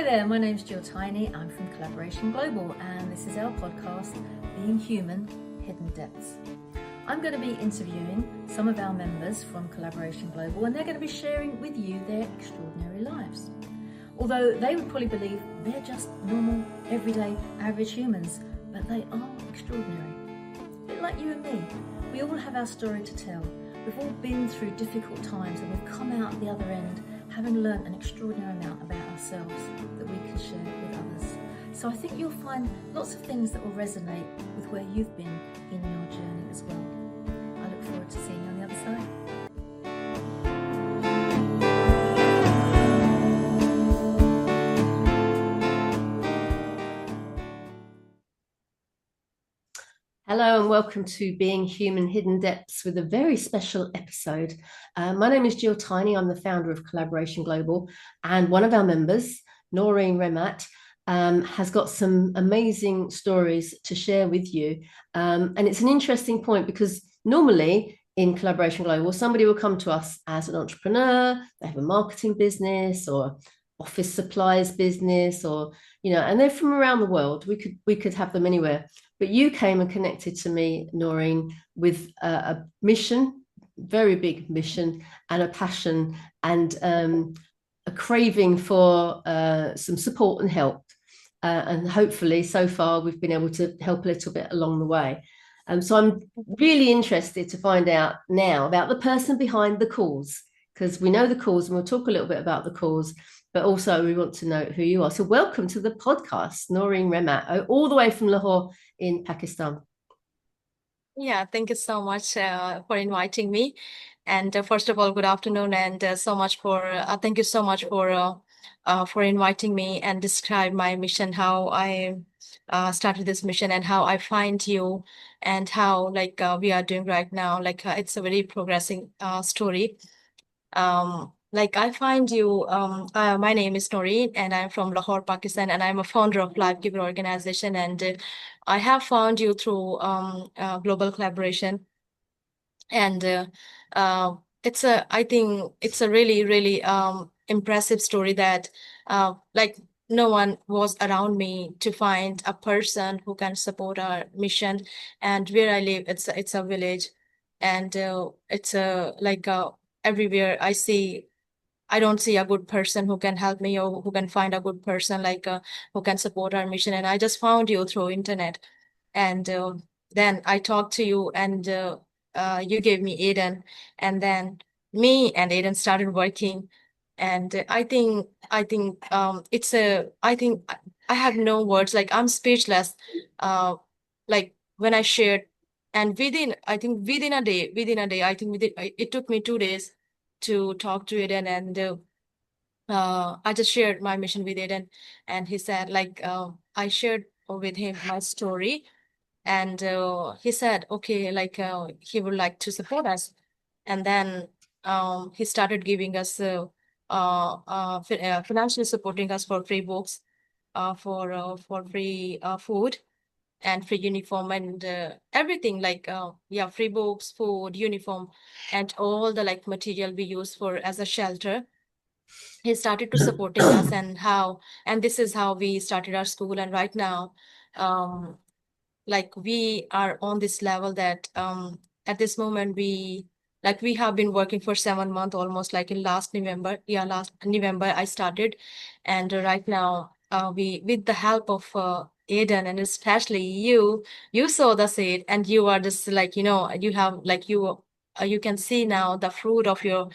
Hi there, my name's Gill Tiny. I'm from Collaboration Global, and this is our podcast, Being Human, Hidden Depths. I'm going to be interviewing some of our members from Collaboration Global, and they're going to be sharing with you their extraordinary lives. Although they would probably believe they're just normal, everyday, average humans, but they are extraordinary. A bit like you and me. We all have our story to tell. We've all been through difficult times, and we've come out the other end having learned an extraordinary amount about ourselves that we can share with others. So I think you'll find lots of things that will resonate with where you've been in your journey as well. I look forward to seeing you on the other side. Hello and welcome to Being Human Hidden Depths with a very special episode. My name is Gill Tiny. I'm the founder of Collaboration Global, and one of our members, Noreen Remat, has got some amazing stories to share with you. And it's an interesting point because normally in Collaboration Global, somebody will come to us as an entrepreneur, they have a marketing business or office supplies business, or and they're from around the world. We could have them anywhere. But you came and connected to me, Noreen, with a mission, very big mission, and a passion, and a craving for some support and help. And hopefully, so far, we've been able to help a little bit along the way. So I'm really interested to find out now about the person behind the cause, because we know the cause, and we'll talk a little bit about the cause. But also we want to know who you are. So welcome to the podcast, Noreen Remat, all the way from Lahore in Pakistan. Yeah, thank you so much for inviting me. And first of all, good afternoon, and thank you so much for inviting me and describe my mission, how I started this mission, and how I find you, and how we are doing right now. It's a very progressing story. I find you, my name is Noreen, and I'm from Lahore, Pakistan, and I'm a founder of Life Giver organization. And I have found you through global collaboration. And I think it's a really, really impressive story that no one was around me to find a person who can support our mission. And where I live, it's a village, and it's everywhere I don't see a good person who can help me, or who can find a good person who can support our mission. And I just found you through internet, and then I talked to you, and you gave me Aidan, and then me and Aidan started working. And I think I have no words. I'm speechless. When I shared, and within a day, it took me 2 days to talk to Aidan, and I just shared my mission with Aidan, and he said I shared with him my story, and he said okay, he would like to support us. And then he started giving us financially supporting us for free books, for free food, and free uniform, and everything, free books, food, uniform, and all the material we use for as a shelter. He started to supporting us, and this is how we started our school. And right now we are on this level that at this moment we have been working for 7 months almost, in last November I started. And right now we, with the help of Aidan, and especially you saw the seed, and you are just you have you can see now the fruit of your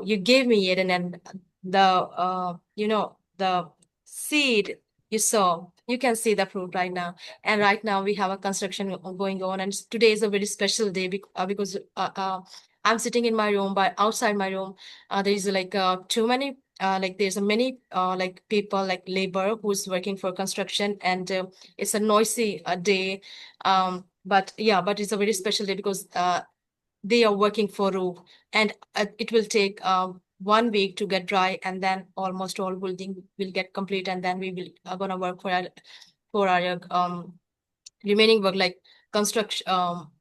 you gave me Aidan, and the seed you saw, you can see the fruit right now. And right now we have a construction going on, and today is a very special day because I'm sitting in my room, but outside my room there is too many there's a many people, labor who's working for construction, and it's a noisy day, but it's a very special day because they are working for roof, and it will take 1 week to get dry, and then almost all building will get complete, and then we will gonna work for our remaining work, like construction,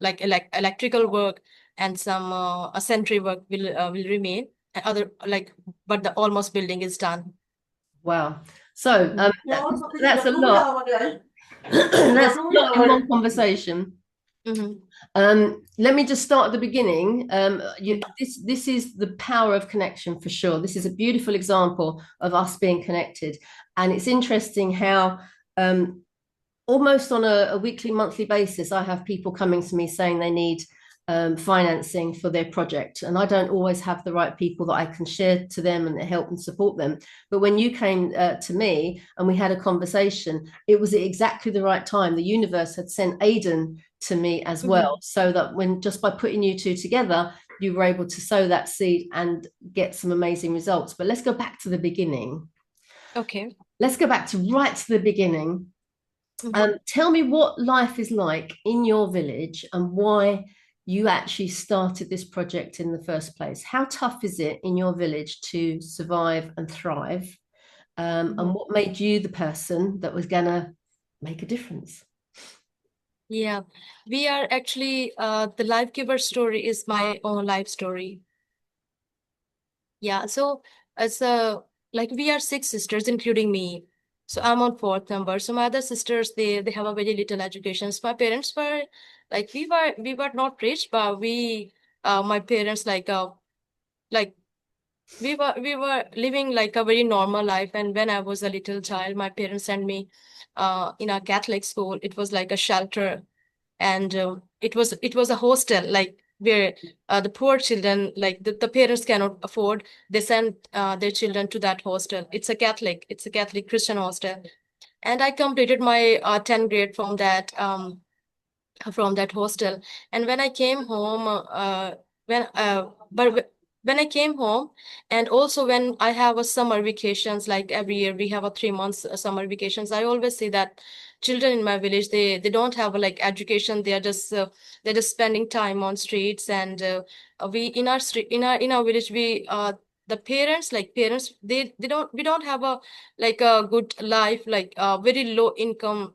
electrical work, and some sentry work will remain, and other but the almost building is done. Wow. So that's a lot. That's a lot in one conversation. Let me just start at the beginning. This is the power of connection for sure. This is a beautiful example of us being connected. And it's interesting how almost on a weekly, monthly basis, I have people coming to me saying they need financing for their project. And I don't always have the right people that I can share to them and help and support them. But when you came to me and we had a conversation, it was at exactly the right time. The universe had sent Aidan to me as well, so that when just by putting you two together, you were able to sow that seed and get some amazing results. But let's go back to the beginning. Okay. Let's go back to right to the beginning. Tell me what life is like in your village and why you actually started this project in the first place. How tough is it in your village to survive and thrive? And what made you the person that was gonna make a difference? Yeah, we are actually, the Life Giver story is my own life story. Yeah, so as like we are 6 sisters, including me. So I'm on 4th number. So my other sisters, they have a very little education. So my parents were like we were not rich, but my parents like we were living like a very normal life. And when I was a little child, my parents sent me in a Catholic school. It was like a shelter, and it was a hostel, like where the poor children, like the parents cannot afford, they send their children to that hostel. It's a Catholic Christian hostel. And I completed my 10th grade from that hostel. And when I came home, when but when I came home, and also when I have a summer vacations, like every year we have a 3 months summer vacations, I always say that children in my village, they don't have like education. They're just spending time on streets. And we in our street in our village, the parents, we don't have a like a good life, like very low income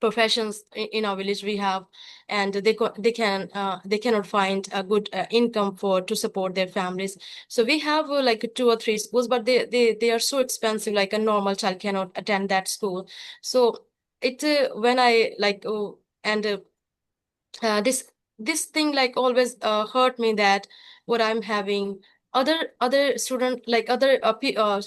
professions in our village we have. And they cannot find a good income for to support their families. So we have like 2 or 3 schools, but they are so expensive, like a normal child cannot attend that school. So it when I like and this thing like always hurt me, that what I'm having, other student, like other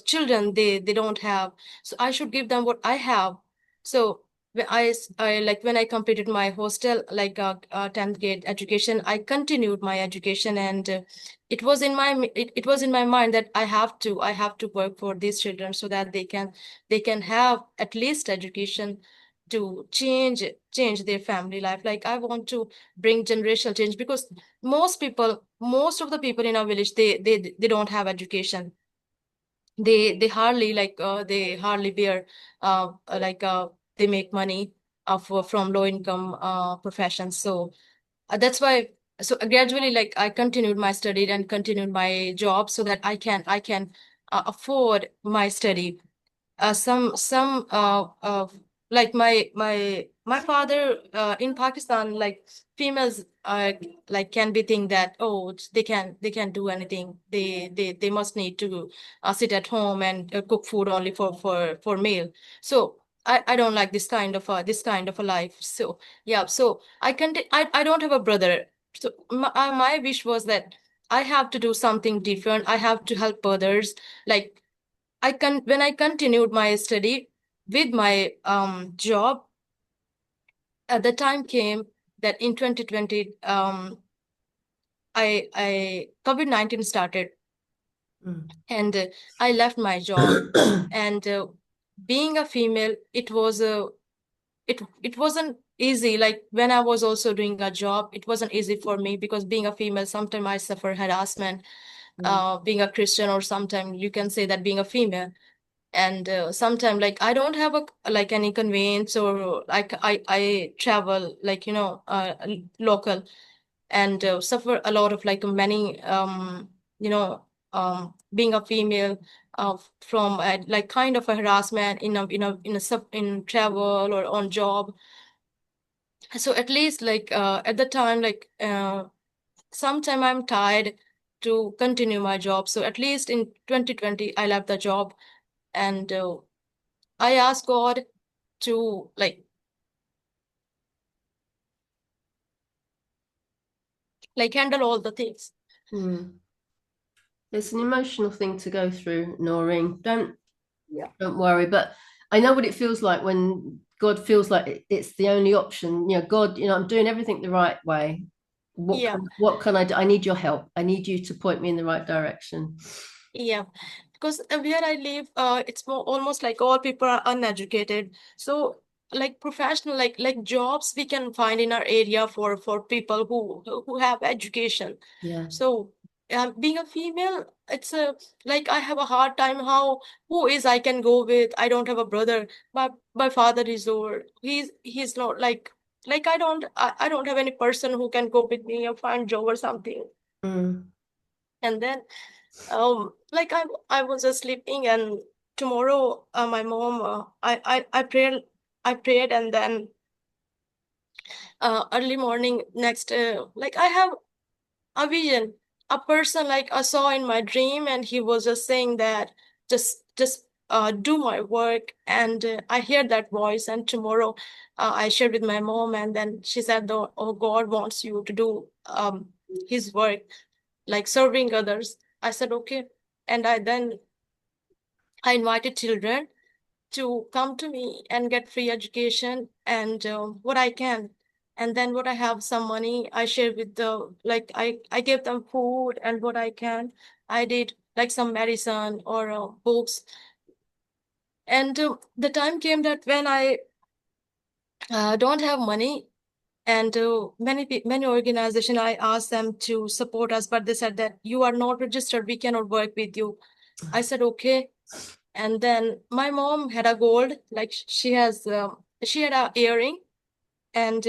children, they don't have. So I should give them what I have. So I like when I completed my hostel, like 10th grade education, I continued my education. And it was in my mind that I have to work for these children, so that they can have at least education to change their family life. Like I want to bring generational change, because most of the people in our village, they don't have education. They hardly bear like they make money from low income professions. So that's why. So gradually, like I continued my study and continued my job, so that I can afford my study. Some like my father in Pakistan, like females like can be think that, oh, they can do anything. They must need to sit at home and cook food only for male. So I don't like this kind of a life. So yeah, so I don't have a brother. So my wish was that I have to do something different. I have to help others. Like when I continued my study with my job, the time came that in 2020, I COVID-19 started. And I left my job. And being a female, it wasn't easy. Like when I was also doing a job, it wasn't easy for me, because being a female, sometimes I suffer harassment. Being a Christian, or sometimes you can say that being a female. And sometimes like I don't have like any conveyance, or like I travel like local, and suffer a lot of like many you know being a female, from like kind of a harassment in travel or on job. So at least like at the time, like sometime I'm tired to continue my job. So at least in 2020 I left the job. And I asked God to handle all the things. It's an emotional thing to go through, Noreen. Don't Yeah. Don't worry. But I know what it feels like when God feels like it's the only option. God, I'm doing everything the right way. Yeah. What can I do? I need your help. I need you to point me in the right direction. Yeah. Because where I live, it's almost like all people are uneducated. So professional, jobs we can find in our area for people who have education. Yeah. So being a female, it's I have a hard time. Who is I can go with? I don't have a brother. My father is old. He's not I don't have any person who can go with me or find job or something. And then I was just sleeping, and tomorrow my mom I prayed, and then early morning next I have a vision, a person I saw in my dream, and he was just saying that just do my work. And I heard that voice, and tomorrow I shared with my mom, and then she said, oh, God wants you to do his work, like serving others. I said okay. And I invited children to come to me and get free education, and what I can. And then what I have some money, I share with I give them food, and what I can, I did like some medicine or books. And the time came that when I don't have money, and many organizations, I asked them to support us, but they said that you are not registered, we cannot work with you. I said okay. And then my mom had a gold, like she had a earring, and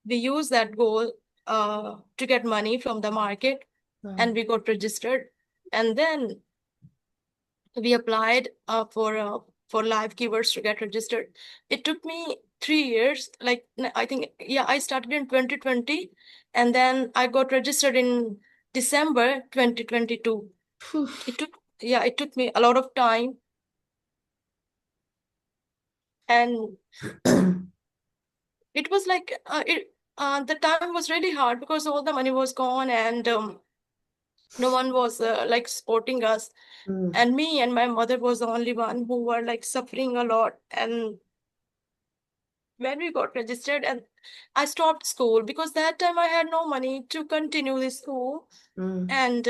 we used that gold to get money from the market. Wow. And we got registered. And then we applied for life givers to get registered. It took me 3 years. I think, yeah, I started in 2020, and then I got registered in December 2022. It took me a lot of time. And it was the time was really hard because all the money was gone, and no one was supporting us. And me and my mother was the only one who were suffering a lot. And when we got registered, and I stopped school because that time I had no money to continue the school. And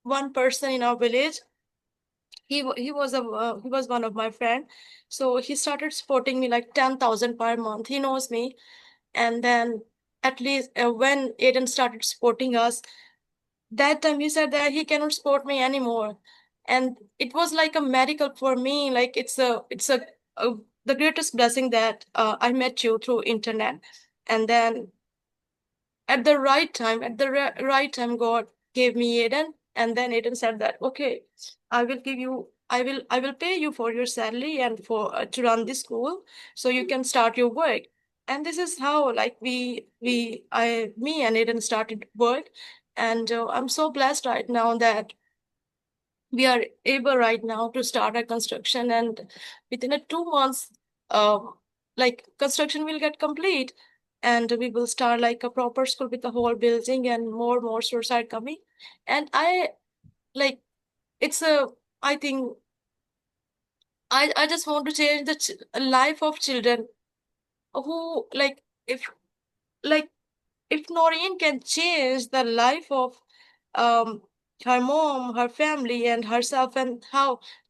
one person in our village, he was one of my friend, so he started supporting me like 10,000 per month. He knows me. And then at least when Aidan started supporting us, that time he said that he cannot support me anymore. And it was like a miracle for me. Like a the greatest blessing that I met you through internet. And then at the right time, right time, God gave me Aidan. And then Aidan said that, okay, I will pay you for your salary and for to run this school, so you can start your work. And this is how me and Aidan started work. And I'm so blessed right now that we are able right now to start our construction. And within 2 months, um, construction will get complete, and we will start like a proper school with the whole building, and more stores are coming. And I like it's a I think I just want to change the life of children who like if Noreen can change the life of um her mom, her family, and herself, and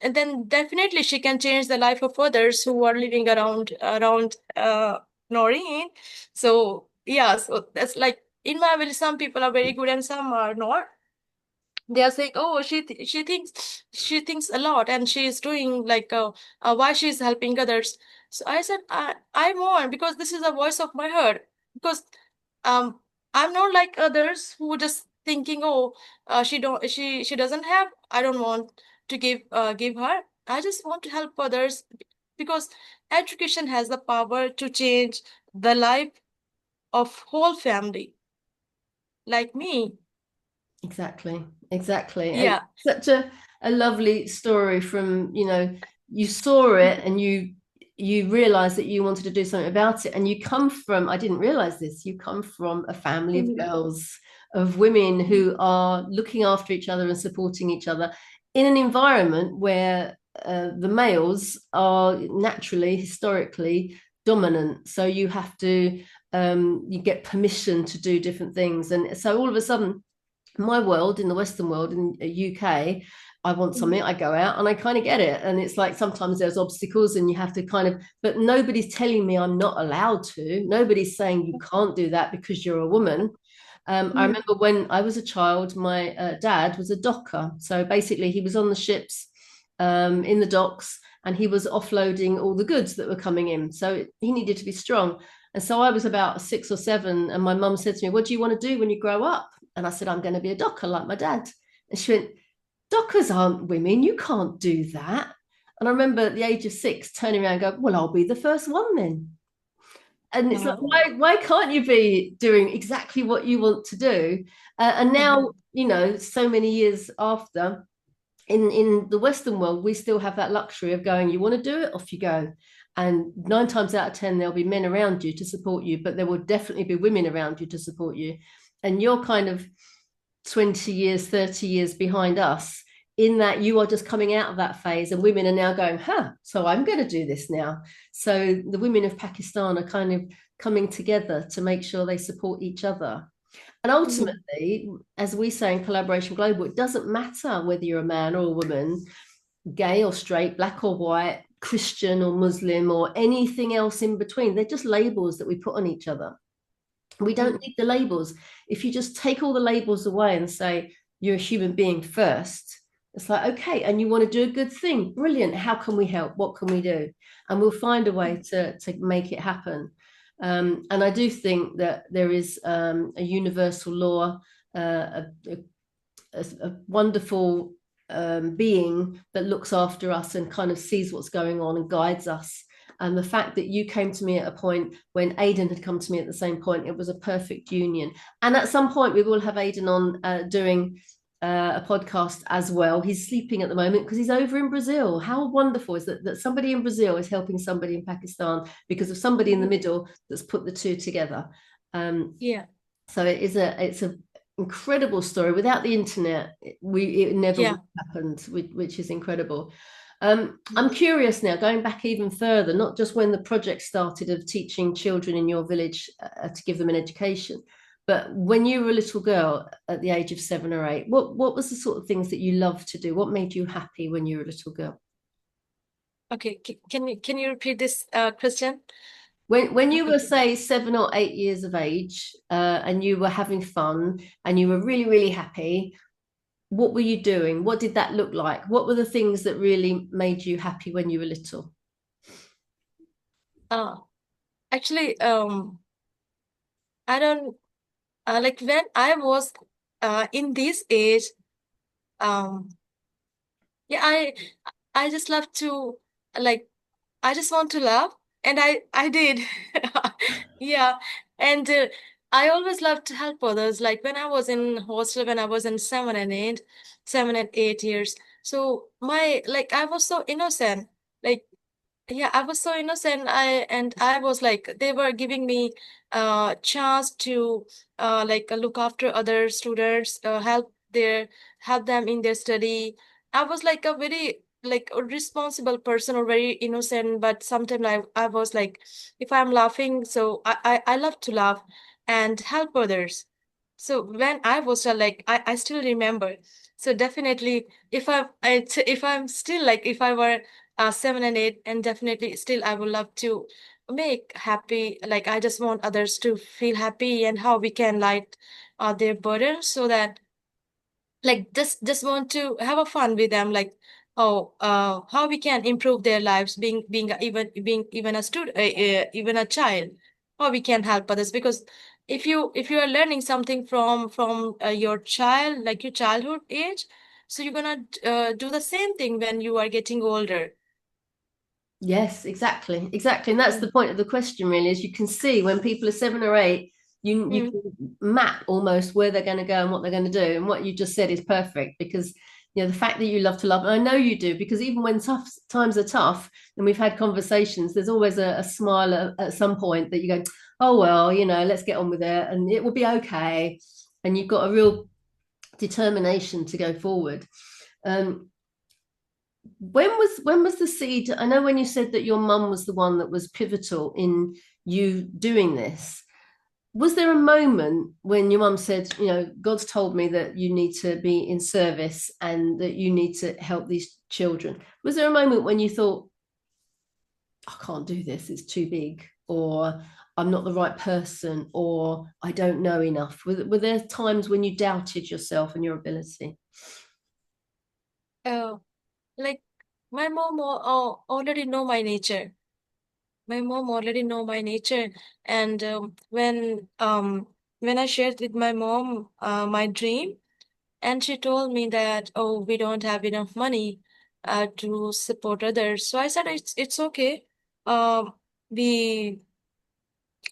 then definitely she can change the life of others who are living around Noreen. So yeah, so that's like in my village, some people are very good and some are not. They are saying, oh, she thinks a lot, and she is doing why she's helping others. So I said, I want, because this is a voice of my heart. Because um I'm not like others who just thinking, oh, she doesn't have, I don't want to give her. I just want to help others, because education has the power to change the life of whole family, like me. Exactly. And Yeah. such a a lovely story from, you saw it and you realized that you wanted to do something about it. And you come from, I didn't realize this, you come from a family of girls, of women who are looking after each other and supporting each other in an environment where the males are naturally, historically dominant. So you have to, you get permission to do different things. And so all of a sudden, my world, in the Western world, in the UK, I want something, I go out and I kind of get it. And it's like sometimes there's obstacles and you have to kind of, but nobody's telling me I'm not allowed to. Nobody's saying you can't do that because you're a woman. I remember when I was a child, my dad was a docker. So basically, he was on the ships in the docks and he was offloading all the goods that were coming in. So he needed to be strong. And so I was about 6 or 7, and my mum said to me, "What do you want to do when you grow up?" And I said, "I'm going to be a docker like my dad." And she went, "Dockers aren't women. You can't do that." And I remember at the age of 6 turning around and going, "Well, I'll be the first one then." And it's like, why can't you be doing exactly what you want to do? And now, so many years after, in the Western world, we still have that luxury of going, you want to do it, off you go. And 9 times out of 10, there'll be men around you to support you, but there will definitely be women around you to support you. And you're kind of 20 years, 30 years behind us, in that you are just coming out of that phase, and women are now going, so I'm going to do this now. So the women of Pakistan are kind of coming together to make sure they support each other. And ultimately, as we say in Collaboration Global, it doesn't matter whether you're a man or a woman, gay or straight, black or white, Christian or Muslim, or anything else in between. They're just labels that we put on each other. We don't need the labels. If you just take all the labels away and say, you're a human being first, it's like, okay, and you want to do a good thing. Brilliant. How can we help? What can we do? And we'll find a way to make it happen. And I do think that there is a universal law, a wonderful being that looks after us and kind of sees what's going on and guides us. And the fact that you came to me at a point when Aidan had come to me at the same point, it was a perfect union. And at some point we will have Aidan on doing a podcast as well. He's sleeping at the moment because he's over in Brazil. How wonderful is that somebody in Brazil is helping somebody in Pakistan because of somebody in the middle that's put the two together. So it's a incredible story. Without the internet, it never would have happened, which is incredible. I'm curious now, going back even further, not just when the project started of teaching children in your village to give them an education, but when you were a little girl at the age of 7 or 8, what was the sort of things that you loved to do? What made you happy when you were a little girl? Okay, can you repeat this, Christian? When you were, say, 7 or 8 years of age, and you were having fun and you were really, really happy, what were you doing? What did that look like? What were the things that really made you happy when you were little? Actually, I don't like when I was in this age. I just love to, like, I just want to love, and I did. Yeah, and I always loved to help others. Like when I was in hostel, when I was in 7 and 8 years. So I was so innocent. Like, yeah, I was so innocent. I was like, they were giving me chance to look after other students, help them in their study. I was like a very like a responsible person or very innocent, but sometimes I was like, if I'm laughing, so I love to laugh and help others. So when I was I still remember. So definitely, if I'm still like, if I were 7 and 8, and definitely still I would love to make happy. Like I just want others to feel happy, and how we can light their burden, so that like just want to have a fun with them, like how we can improve their lives, being even a student, even a child, how we can help others. Because if you are learning something from your child, like your childhood age, so you're gonna do the same thing when you are getting older. Yes, exactly. And that's the point of the question, really, is you can see when people are 7 or 8, you can map almost where they're going to go and what they're going to do. And what you just said is perfect, because the fact that you love to love, and I know you do, because even when tough times are tough, and we've had conversations, there's always a smile at some point that you go, oh well, let's get on with it, and it will be okay. And you've got a real determination to go forward. When was the seed? I know when you said that your mum was the one that was pivotal in you doing this. Was there a moment when your mum said, God's told me that you need to be in service and that you need to help these children? Was there a moment when you thought, I can't do this, it's too big, or I'm not the right person, or I don't know enough? Were there times when you doubted yourself and your ability? Like my mom already know my nature. My mom already know my nature, and when I shared with my mom my dream, and she told me that, oh, we don't have enough money to support others. So I said it's okay. Um, we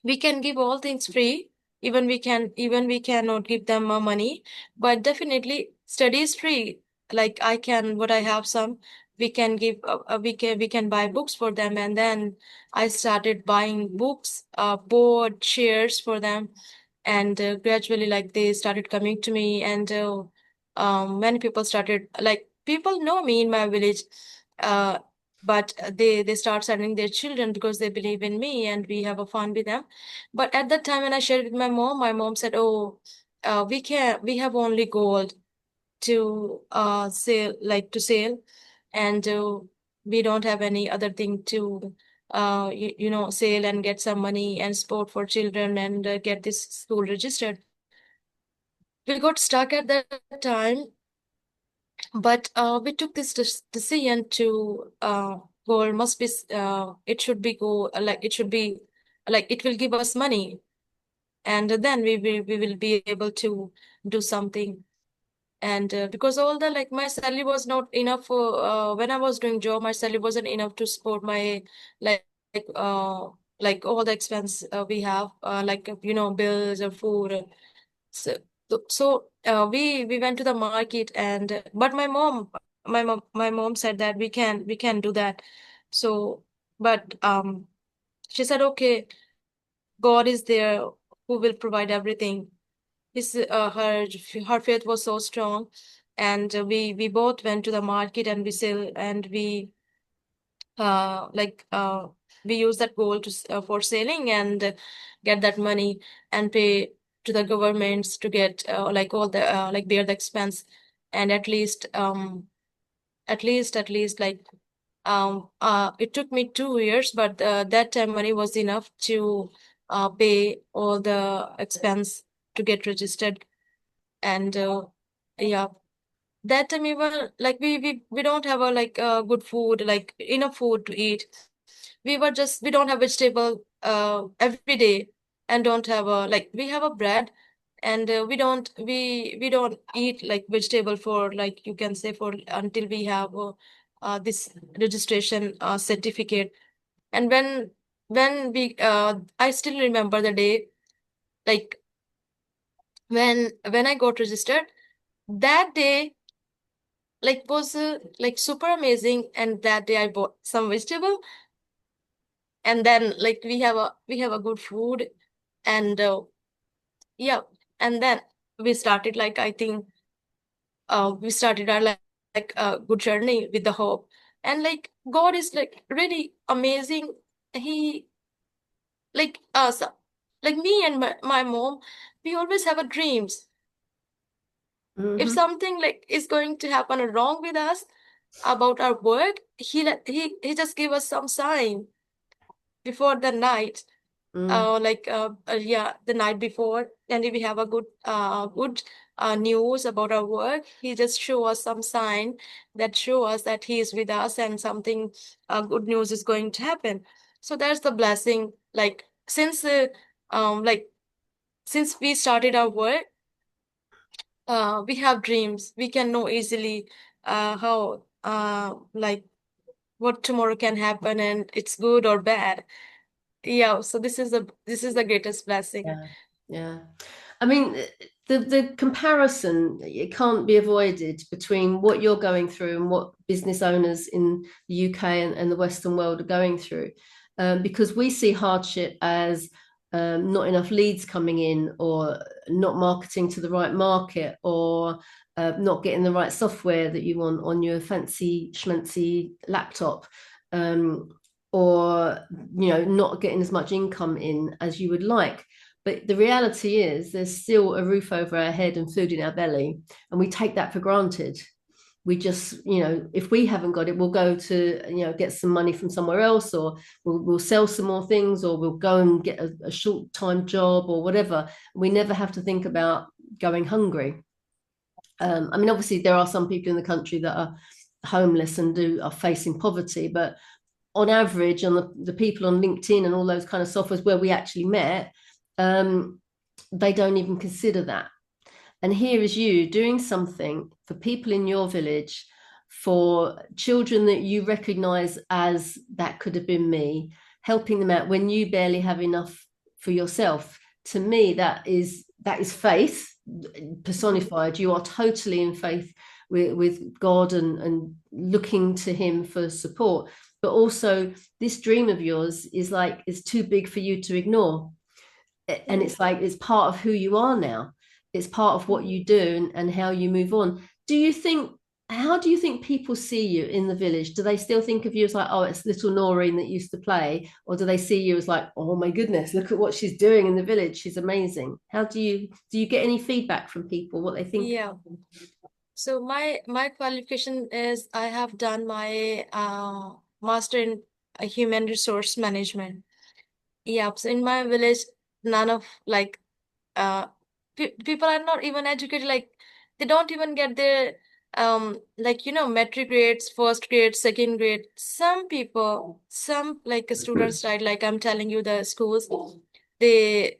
we can give all things free. Even we cannot give them money, but definitely study is free. Like I can, what I have some, we can give, we can buy books for them, and then I started buying books, board chairs for them, and gradually, like they started coming to me, and many people started, like people know me in my village, uh, but they start sending their children because they believe in me, and we have a fun with them. But at that time when I shared with my mom said, oh, we have only gold to sell, like to sell, and we don't have any other thing to sell and get some money and support for children and get this school registered. We got stuck at that time, but we took this decision to gold must be it should be go like it should be like it will give us money, and then we will be able to do something. And because all the, like my salary was not enough for when I was doing job, my salary wasn't enough to support my like like uh like all the expense we have, like bills or food. So we went to the market, and but my mom said that we can do that. So but she said, okay, God is there who will provide everything. His her faith was so strong, and we both went to the market, and we sell, and like we use that gold for selling, and get that money and pay to the governments to get like all the like bear the expense. And at least like it took me 2 years, but that time money was enough to pay all the expense to get registered. And yeah, that time we were like we don't have a like good food, like enough food to eat. We don't have vegetable every day, and don't have a, like we have a bread, and we don't eat like vegetable for, like you can say, for until we have this registration certificate. And when we I still remember the day, like when I got registered, that day like was like super amazing. And that day I bought some vegetable, and then like we have a good food. And yeah, and then we started, like I think we started our like good journey with the hope. And like God is like really amazing. He like us, like me and my mom, we always have a dreams. If Mm-hmm. something like is going to happen wrong with us about our work, he just give us some sign before the night, Mm. yeah, the night before. And if we have a good news about our work, he just show us some sign that show us that he is with us, and something good news is going to happen. So that's the blessing. Like since we started our work, we have dreams. We can know easily how like what tomorrow can happen, and it's good or bad. Yeah, so this is the greatest blessing. Yeah, yeah. I mean, the comparison, it can't be avoided between what you're going through and what business owners in the UK and the Western world are going through. Because we see hardship as not enough leads coming in, or not marketing to the right market, or not getting the right software that you want on your fancy schmancy laptop, or not getting as much income in as you would like. But the reality is there's still a roof over our head and food in our belly, and we take that for granted. We just, if we haven't got it, we'll go to, get some money from somewhere else, or we'll sell some more things, or we'll go and get a short-time job or whatever. We never have to think about going hungry. I mean, obviously there are some people in the country that are homeless and are facing poverty, but on average, on the people on LinkedIn and all those kind of softwares where we actually met, they don't even consider that. And here is you doing something for people in your village, for children that you recognize as that could have been me, helping them out when you barely have enough for yourself. To me, that is faith personified. You are totally in faith with God and looking to him for support. But also this dream of yours is like, it's too big for you to ignore. And it's like, it's part of who you are now. It's part of what you do and how you move on. How do you think people see you in the village? Do they still think of you as like, oh, it's little Noreen that used to play? Or do they see you as like, oh my goodness, look at what she's doing in the village. She's amazing. How do you get any feedback from people, what they think? Yeah. So my qualification is I have done my master in human resource management. Yeah. So in my village, none of like people are not even educated. Like they don't even get their metric grades, first grade, second grade. Some people, some like students, right? Like I'm telling you, the schools, they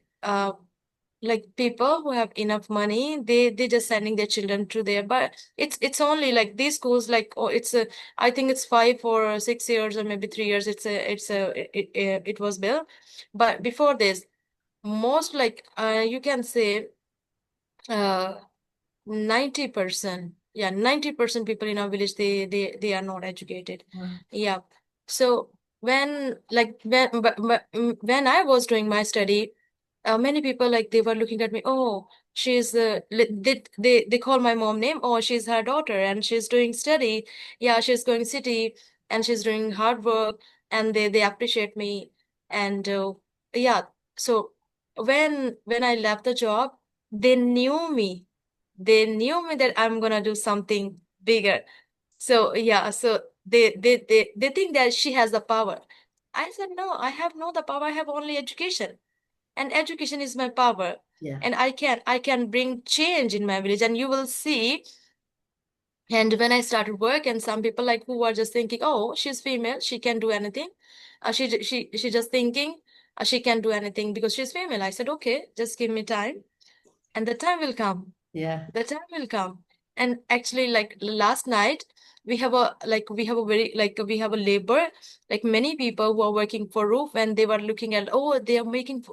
like people who have enough money, they just sending their children to there. But it's only like these schools, like, oh, it's a, I think it's 5 or 6 years or maybe 3 years. It was built, but before this, most like you can say uh 90%, yeah, 90% people in our village, they are not educated. Wow. Yeah. So when I was doing my study, many people, like, they were looking at me, oh, she's they call my mom name, oh, she's her daughter and she's doing study, yeah, she's going city and she's doing hard work, and they appreciate me. And yeah, so when I left the job, they knew me, that I'm gonna do something bigger. So yeah, so they think that she has the power. I said, no, I have no the power. I have only education, and education is my power. Yeah. And I can bring change in my village, and you will see. And when I started work, and some people like who were just thinking, oh, she's female, she can do anything. She just thinking she can do anything because she's female. I said, okay, just give me time, and the time will come. Yeah. The time will come. And actually, like last night, we have a labor, like many people who are working for roof, and they were looking at, oh, they are making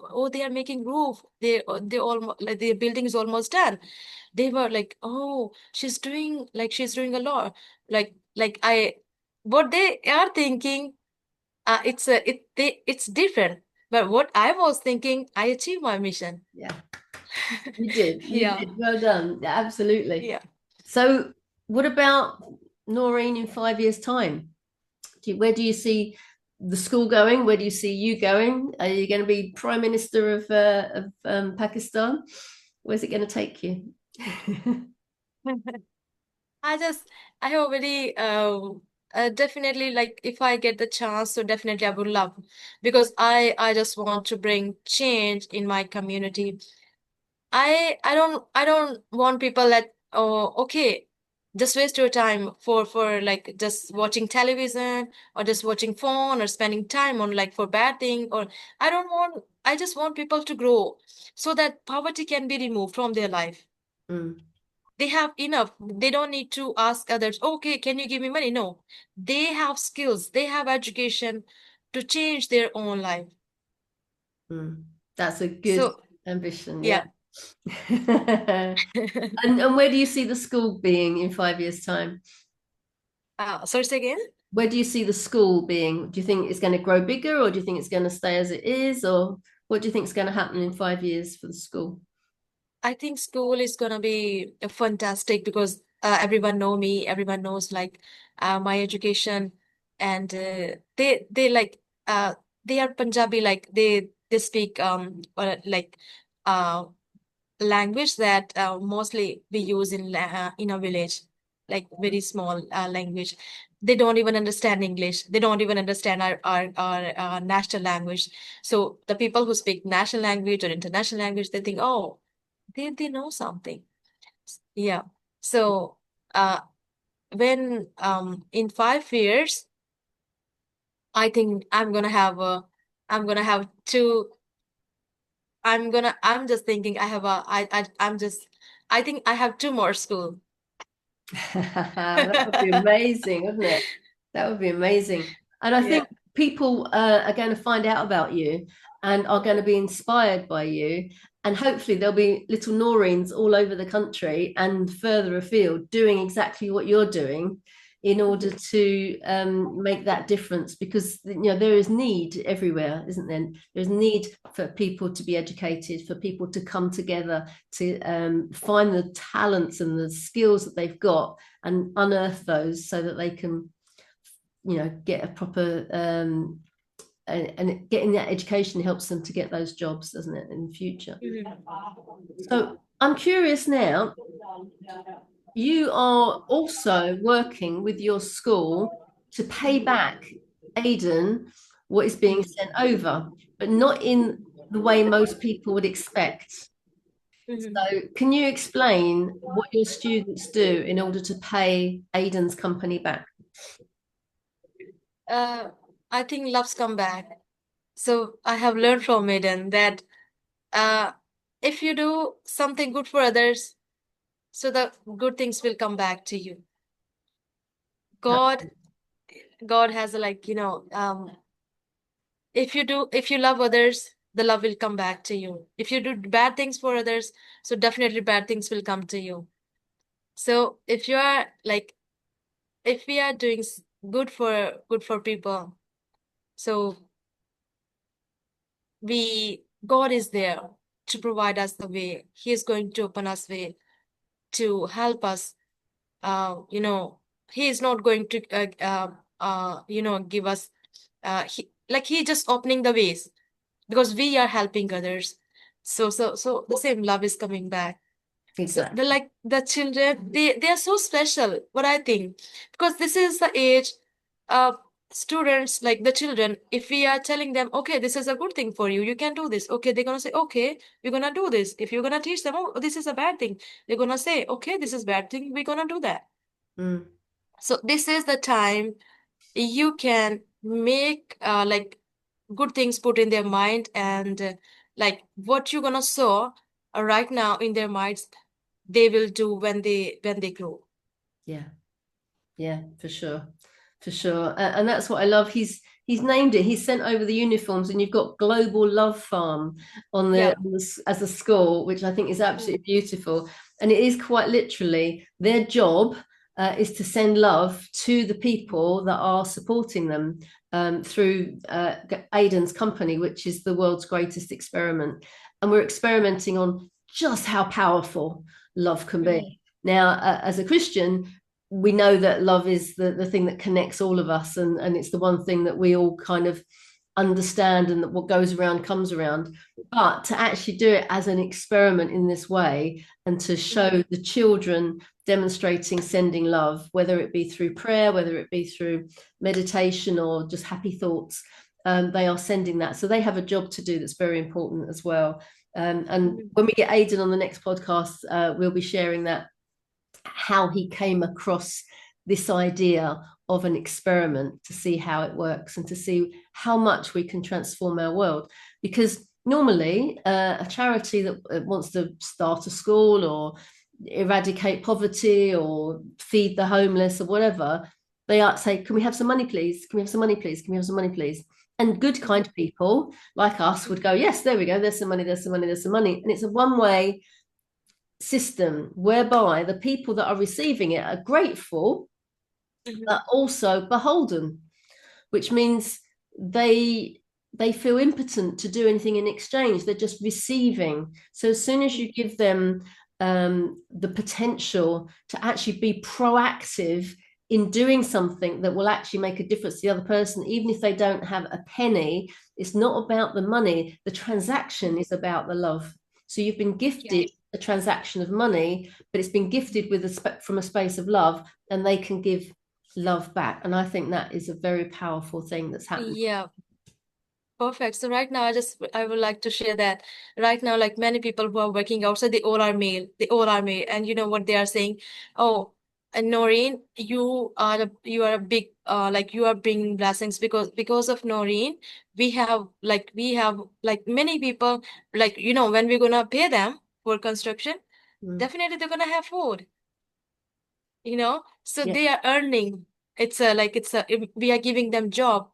roof. They all, like, their building is almost done. They were like, oh, she's doing a lot. What they are thinking, it's different. But what I was thinking, I achieved my mission. Yeah. You did. You Yeah. did. Well done. Yeah, absolutely. Yeah. So what about Noreen in 5 years' time? Where do you see the school going? Where do you see you going? Are you going to be Prime Minister of Pakistan? Where's it going to take you? I just, I have very, definitely, like, if I get the chance, so definitely I would love, because I just want to bring change in my community. I don't want people that, oh, okay, just waste your time for like just watching television, or just watching phone, or spending time on, like, for bad thing. Or I just want people to grow, so that poverty can be removed from their life. Mm, They have enough. They don't need to ask others, okay, can you give me money? No, they have skills, they have education to change their own life. mm. That's a good So ambition. yeah, Yeah. And where do you see the school being in 5 years' time? Sorry, say again. Where do you see the school being? Do you think it's going to grow bigger, or do you think it's going to stay as it is, or what do you think is going to happen in 5 years for the school? I think school is gonna be fantastic because everyone know me, everyone knows like my education, and they like they are Punjabi, like they speak like uh language that mostly we use in a village, like very small language. They don't even understand English. They don't even understand our national language. So the people who speak national language or international language, they think, oh, they know something. Yeah. So uh when in 5 years, I think I'm gonna have two. I'm just thinking I have a I'm just I think I have two more school. That would be amazing, wouldn't it? That would be amazing. And I Yeah. think people are going to find out about you and are going to be inspired by you. And hopefully there'll be little Noreens all over the country and further afield doing exactly what you're doing in order to make that difference, because there is need everywhere, isn't there? There's need for people to be educated, for people to come together, to find the talents and the skills that they've got and unearth those so that they can get a proper and getting that education helps them to get those jobs, doesn't it, in the future? So I'm curious now, you are also working with your school to pay back Aidan what is being sent over, but not in the way most people would expect. So can you explain what your students do in order to pay Aidan's company back? Uh, I think loves come back. So I have learned from Aidan that uh, if you do something good for others, so the good things will come back to you. God, God has a like, if you love others, the love will come back to you. If you do bad things for others, so definitely bad things will come to you. So if you are like, if we are doing good for people, so God is there to provide us the way. He is going to open us way to help us. uh you know he is not going to give us he just opening the ways because we are helping others. So the same love is coming back. So Exactly. the children, they are so special, what I think, because this is the age. Students, like the children, if we are telling them, okay, this is a good thing for you, you can do this, okay, they're gonna say, okay, we're gonna do this. If you're gonna teach them, oh, this is a bad thing, they're gonna say, okay, this is bad thing, we're gonna do that. Mm. So this is the time you can make good things put in their mind, and like what you're gonna sow right now in their minds, they will do when they grow. Yeah. Yeah, for sure, for sure, and that's what I love. He's named it. He's sent over the uniforms, and you've got Global Love Farm Yeah. as a school, which I think is absolutely beautiful. And it is quite literally their job is to send love to the people that are supporting them through Aidan's company, which is the world's greatest experiment. And we're experimenting on just how powerful love can be. Now, as a Christian, we know that love is the thing that connects all of us, and it's the one thing that we all kind of understand, and that what goes around comes around. But to actually do it as an experiment in this way, and to show the children demonstrating sending love, whether it be through prayer, whether it be through meditation or just happy thoughts, they are sending that. So they have a job to do that's very important as well. And when we get Aidan on the next podcast, we'll be sharing that, how he came across this idea of an experiment to see how it works and to see how much we can transform our world. Because normally a charity that wants to start a school or eradicate poverty or feed the homeless or whatever, they say, can we have some money please, can we have some money please, can we have some money please? And good, kind people like us would go, yes, there we go, there's some money, there's some money, there's some money. And it's a one-way system whereby the people that are receiving it are grateful, but also beholden, which means they feel impotent to do anything in exchange. They're just receiving. So as soon as you give them the potential to actually be proactive in doing something that will actually make a difference to the other person, even if they don't have a penny, it's not about the money. The transaction is about the love. So you've been gifted a transaction of money, but it's been gifted with from a space of love, and they can give love back. And I think that is a very powerful thing that's happening. Yeah. Perfect. So right now, I would like to share that right now, like many people who are working outside, they all are male. They all are male, and you know what they are saying? Oh, and Noreen, you are a big like you are bringing blessings because of Noreen, we have many people, like you know, when we're gonna pay them for construction, definitely they're gonna have food, you know. So Yeah. they are earning. We are giving them job,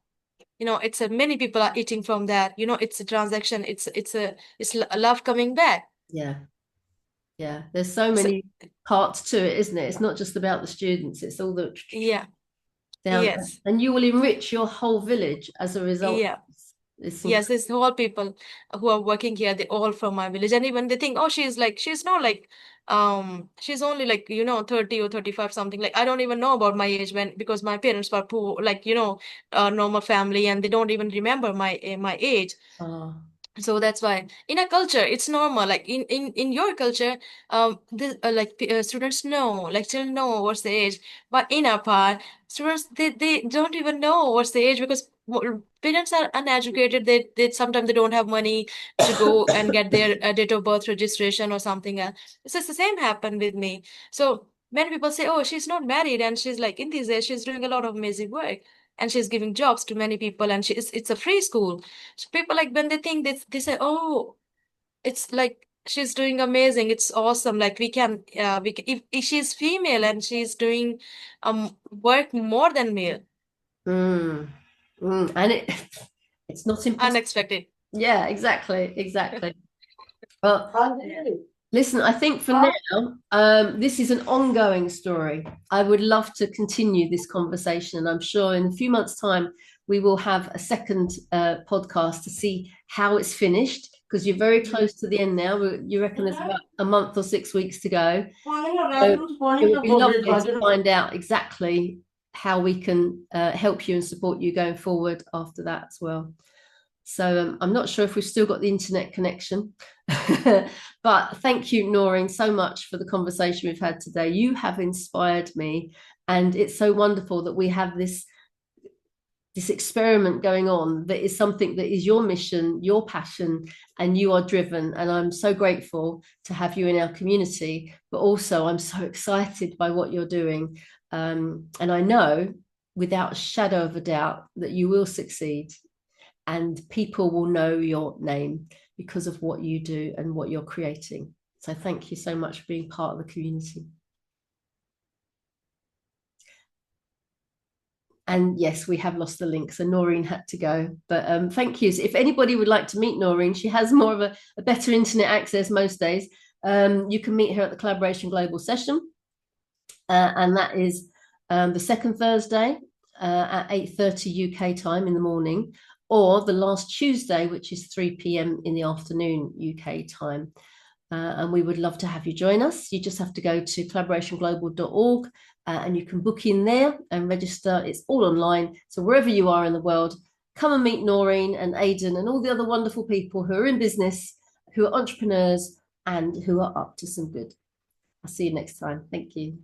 you know. It's a many people are eating from that, you know. It's a transaction, love coming back. Yeah. There's so So many parts to it, isn't it? It's not just about the students, it's all the yeah, down, yes, and you will enrich your whole village as a result. yeah, It's yes. This whole people who are working here, they all from my village, and even they think, oh, she's not like she's only like, you know, 30 or 35 something. Like I don't even know about my age, when because my parents were poor, like you know, normal family, and they don't even remember my age. So that's why in a culture it's normal, like in your culture, students know, like children know what's the age, but in our part, students, they don't even know what's the age, because parents are uneducated. They sometimes they don't have money to go and get their date of birth registration or something else. So it's the same happened with me. So many people say, oh, she's not married, and she's like in these days she's doing a lot of amazing work, and she's giving jobs to many people, and it's a free school. So people, like when they think this, they say, "Oh, it's like she's doing amazing. It's awesome. Like if she's female and she's doing work more than male." And it's not impossible. Unexpected. Yeah, exactly. Well, listen, I think for now, this is an ongoing story. I would love to continue this conversation, and I'm sure in a few months' time we will have a second podcast to see how it's finished, because you're very close to the end now. You reckon there's about a month or 6 weeks to go. So it would be lovely to find out exactly how we can help you and support you going forward after that as well. So I'm not sure if we've still got the internet connection, but thank you, Noreen, so much for the conversation we've had today. You have inspired me, and it's so wonderful that we have this experiment going on that is something that is your mission, your passion, and you are driven. And I'm so grateful to have you in our community, but also I'm so excited by what you're doing. And I know without a shadow of a doubt that you will succeed, and people will know your name because of what you do and what you're creating. So thank you so much for being part of the community. And yes, we have lost the link, so Noreen had to go. But thank you. So if anybody would like to meet Noreen, she has more of a better internet access most days. You can meet her at the Collaboration Global session. And that is the second Thursday at 8:30 UK time in the morning, or the last Tuesday, which is 3 p.m. in the afternoon UK time. And we would love to have you join us. You just have to go to collaborationglobal.org and you can book in there and register. It's all online. So wherever you are in the world, come and meet Noreen and Aidan and all the other wonderful people who are in business, who are entrepreneurs, and who are up to some good. I'll see you next time. Thank you.